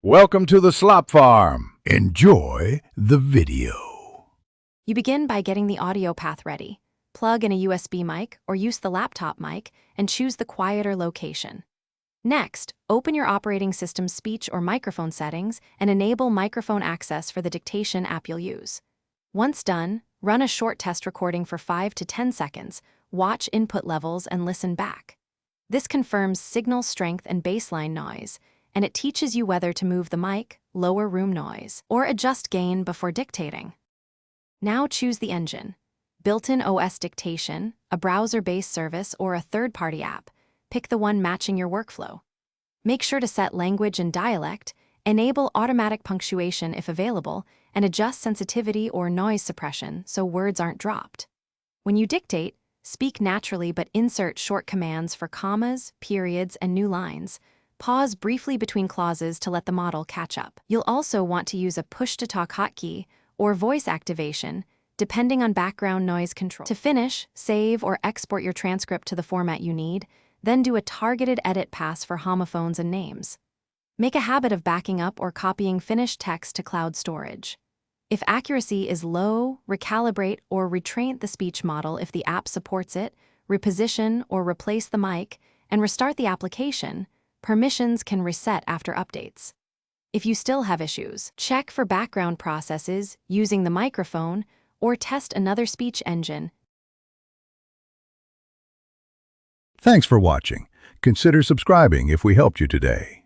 Welcome to the Slop Farm. Enjoy the video. You begin by getting the audio path ready. Plug in a USB mic or use the laptop mic and choose the quieter location. Next, open your operating system's speech or microphone settings and enable microphone access for the Dictation app you'll use. Once done, run a short test recording for 5 to 10 seconds, watch input levels and listen back. This confirms signal strength and baseline noise, and it teaches you whether to move the mic, lower room noise, or adjust gain before dictating. Now choose the engine. Built-in OS Dictation, a browser-based service, or a third-party app. Pick the one matching your workflow. Make sure to set language and dialect, enable automatic punctuation if available, and adjust sensitivity or noise suppression so words aren't dropped. When you dictate, speak naturally but insert short commands for commas, periods, and new lines. Pause briefly between clauses to let the model catch up. You'll also want to use a push-to-talk hotkey or voice activation, depending on background noise control. To finish, save or export your transcript to the format you need, then do a targeted edit pass for homophones and names. Make a habit of backing up or copying finished text to cloud storage. If accuracy is low, recalibrate or retrain the speech model if the app supports it, reposition or replace the mic, and restart the application. Permissions can reset after updates. If you still have issues, check for background processes using the microphone or test another speech engine. Thanks for watching. Consider subscribing if we helped you today.